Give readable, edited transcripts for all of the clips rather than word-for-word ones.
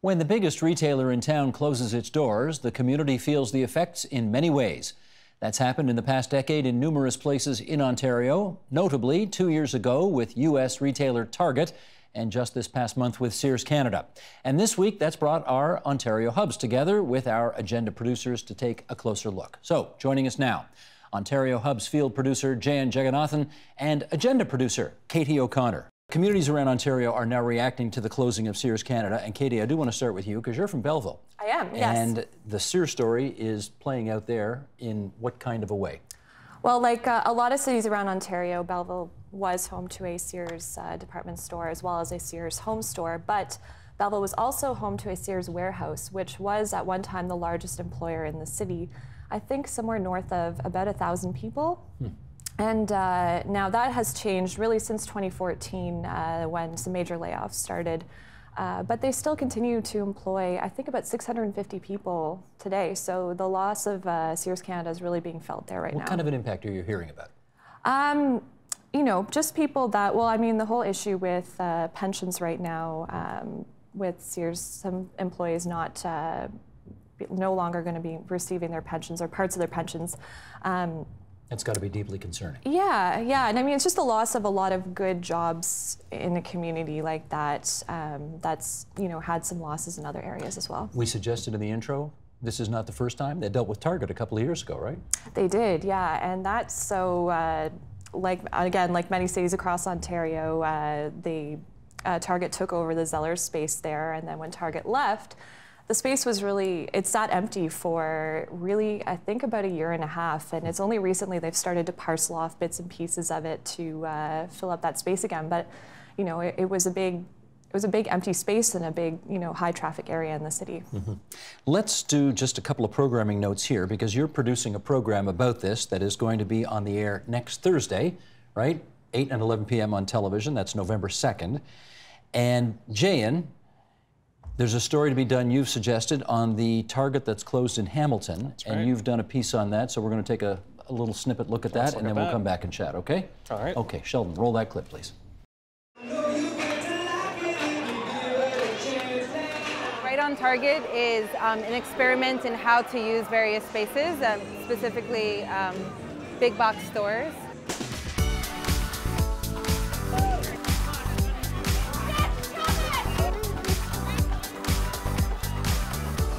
When the biggest retailer in town closes its doors, the community feels the effects in many ways. That's happened in the past decade in numerous places in Ontario, notably 2 years ago with U.S. retailer Target, and just this past month with Sears Canada. And this week, that's brought our Ontario hubs together with our agenda producers to take a closer look. So, joining us now, Ontario Hubs field producer Jayan Jagannathan and agenda producer Katie O'Connor. Communities around Ontario are now reacting to the closing of Sears Canada. And Katie, I do want to start with you because you're from Belleville. I am, yes. And the Sears story is playing out there in what kind of a way? Well, like a lot of cities around Ontario, Belleville was home to a Sears department store as well as a Sears home store, but Belleville was also home to a Sears warehouse, which was at one time the largest employer in the city. I think somewhere north of about 1,000 people. And now that has changed really since 2014 when some major layoffs started. But they still continue to employ, I think, about 650 people today. So the loss of Sears Canada is really being felt there right now. What kind of an impact are you hearing about? You know, just people that, well, I mean, the whole issue with pensions right now, with Sears, some employees no longer going to be receiving their pensions or parts of their pensions. That's got to be deeply concerning. Yeah, and I mean, it's just the loss of a lot of good jobs in a community like that that's, you know, had some losses in other areas as well. We suggested in the intro, this is not the first time. They dealt with Target a couple of years ago, right? They did, yeah, and that's so, like many cities across Ontario, Target took over the Zellers space there, and then when Target left, the space was really, it sat empty for really, I think, about 1.5 years, and it's only recently they've started to parcel off bits and pieces of it to fill up that space again. But, you know, it was a big empty space in a big, you know, high traffic area in the city. Let's do just a couple of programming notes here because you're producing a program about this that is going to be on the air next Thursday, right? 8 and 11 p.m. on television. That's November 2nd. And Jayan, there's a story to be done, you've suggested, on the Target that's closed in Hamilton. That's right. And you've done a piece on that, so we're going to take a little snippet look at that, and then we'll come back and chat, okay? All right. Okay, Sheldon, roll that clip, please. Right on Target is an experiment in how to use various spaces, specifically big box stores.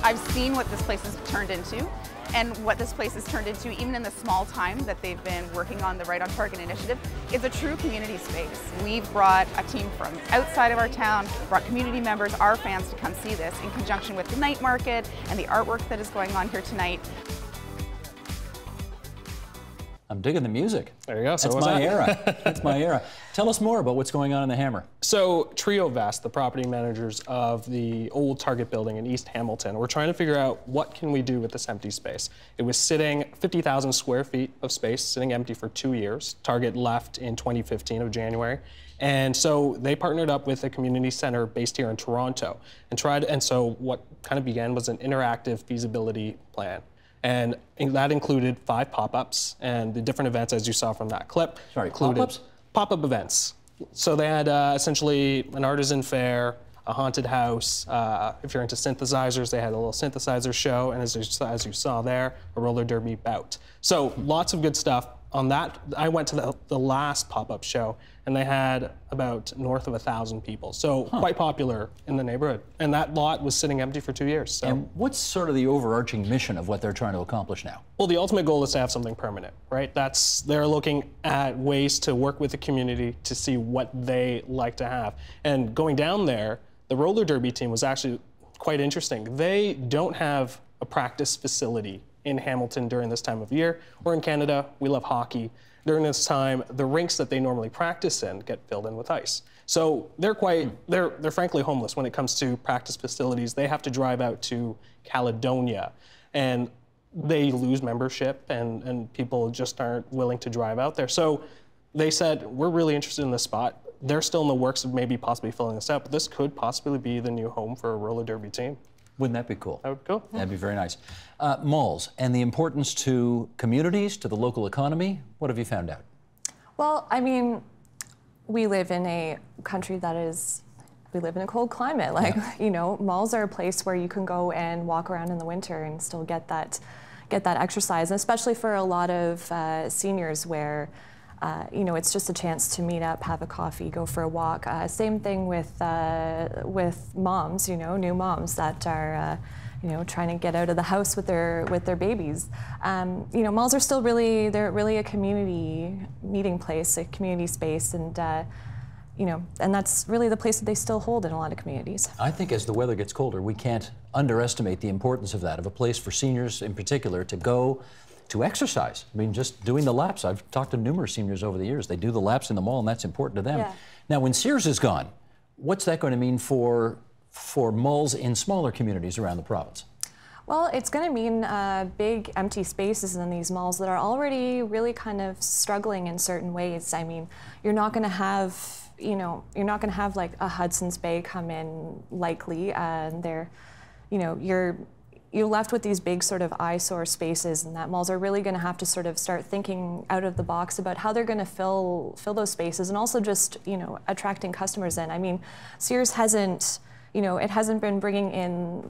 I've seen what this place has turned into, and what this place has turned into, even in the small time that they've been working on the Right on Target initiative, is a true community space. We've brought a team from outside of our town, brought community members, our fans, to come see this in conjunction with the night market and the artwork that is going on here tonight. I'm digging the music. There you go. That's my era. That's my era. Tell us more about what's going on in the Hammer. So Trio Vest, the property managers of the old Target building in East Hamilton, we're trying to figure out what can we do with this empty space. It was sitting 50,000 square feet of space, sitting empty for 2 years. Target left in 2015 of January. And so they partnered up with a community center based here in Toronto and so what kind of began was an interactive feasibility plan. And that included 5 pop-ups, and the different events, as you saw from that clip. Sorry, included pop-ups? Pop-up events. So they had essentially an artisan fair, a haunted house. If you're into synthesizers, they had a little synthesizer show, and as you saw there, a roller derby bout. So lots of good stuff. On that, I went to the last pop-up show, and they had about north of 1,000 people. So quite popular in the neighborhood. And that lot was sitting empty for 2 years. So. And what's sort of the overarching mission of what they're trying to accomplish now? Well, the ultimate goal is to have something permanent, right? They're looking at ways to work with the community to see what they like to have. And going down there, the roller derby team was actually quite interesting. They don't have a practice facility in Hamilton during this time of year. We're in Canada, we love hockey. During this time, the rinks that they normally practice in get filled in with ice. So they're frankly homeless when it comes to practice facilities. They have to drive out to Caledonia, and they lose membership, and people just aren't willing to drive out there. So they said, we're really interested in this spot. They're still in the works of maybe possibly filling this out, but this could possibly be the new home for a roller derby team. Wouldn't that be cool? That would be cool. That'd be very nice. Malls and the importance to communities, to the local economy, what have you found out? Well, I mean, we live in a country that is we live in a cold climate. Like, you know, malls are a place where you can go and walk around in the winter and still get that exercise, and especially for a lot of seniors where, you know, it's just a chance to meet up, have a coffee, go for a walk. Same thing with moms, you know, new moms that are, you know, trying to get out of the house with their babies. You know, malls are still they're really a community meeting place, a community space, and you know, and that's really the place that they still hold in a lot of communities. I think as the weather gets colder, we can't underestimate the importance of that, of a place for seniors in particular to go to exercise. I mean, just doing the laps. I've talked to numerous seniors over the years. They do the laps in the mall, and that's important to them. Yeah. Now, when Sears is gone, what's that going to mean for malls in smaller communities around the province? Well, it's going to mean big empty spaces in these malls that are already really kind of struggling in certain ways. I mean, you're not going to have, you know, you're not going to have like a Hudson's Bay come in likely, and they're, you know, you're left with these big sort of eyesore spaces, and that malls are really going to have to sort of start thinking out of the box about how they're going to fill those spaces, and also just, you know, attracting customers in. I mean, Sears hasn't, you know, it hasn't been bringing in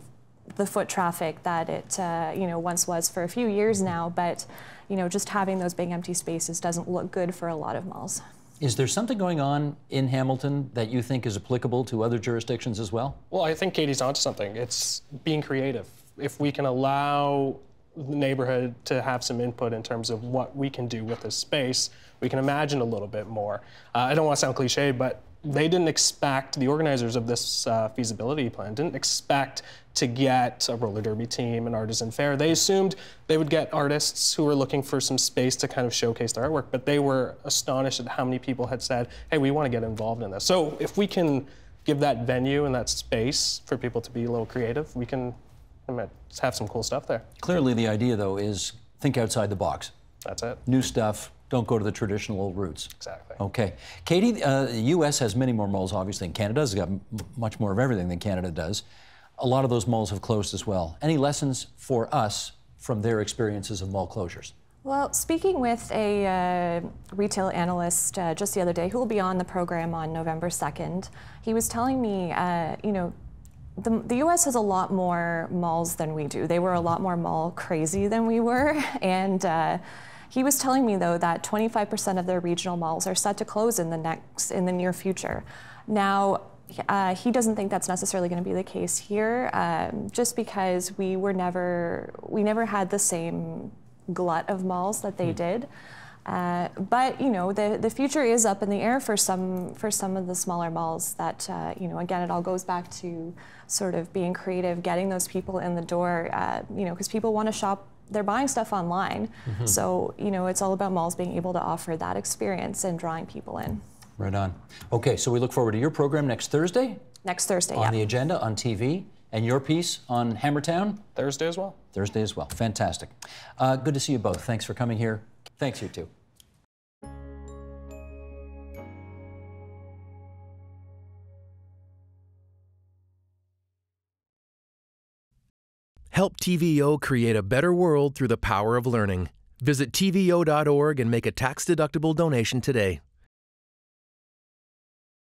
the foot traffic that it, you know, once was for a few years now, but, you know, just having those big empty spaces doesn't look good for a lot of malls. Is there something going on in Hamilton that you think is applicable to other jurisdictions as well? Well, I think Katie's onto something. It's being creative. If we can allow the neighborhood to have some input in terms of what we can do with this space, we can imagine a little bit more. I don't want to sound cliche, but they didn't expect, the organizers of this feasibility plan didn't expect to get a roller derby team, an artisan fair. They assumed they would get artists who were looking for some space to kind of showcase their artwork, but they were astonished at how many people had said, hey, we want to get involved in this. So if we can give that venue and that space for people to be a little creative, we can have some cool stuff there. Clearly the idea, though, is think outside the box. That's it. New stuff. Don't go to the traditional old routes. Exactly. Okay. Katie, the U.S. has many more malls, obviously, than Canada. It's got much more of everything than Canada does. A lot of those malls have closed as well. Any lessons for us from their experiences of mall closures? Well, speaking with a retail analyst just the other day, who will be on the program on November 2nd, he was telling me, you know, the U.S. has a lot more malls than we do. They were a lot more mall crazy than we were, and he was telling me, though, that 25% of their regional malls are set to close in the near future. Now, he doesn't think that's necessarily going to be the case here, just because we never had the same glut of malls that they did. But you know, the future is up in the air for some of the smaller malls. That you know, again, it all goes back to sort of being creative, getting those people in the door. You know, because people want to shop. They're buying stuff online, so you know, it's all about malls being able to offer that experience and drawing people in. Right on. Okay, so we look forward to your program next Thursday. Next Thursday, on the agenda on TV, and your piece on Hammertown. Thursday as well. Thursday as well. Fantastic. Good to see you both. Thanks for coming here. Thanks, you too. Help TVO create a better world through the power of learning. Visit TVO.org and make a tax-deductible donation today.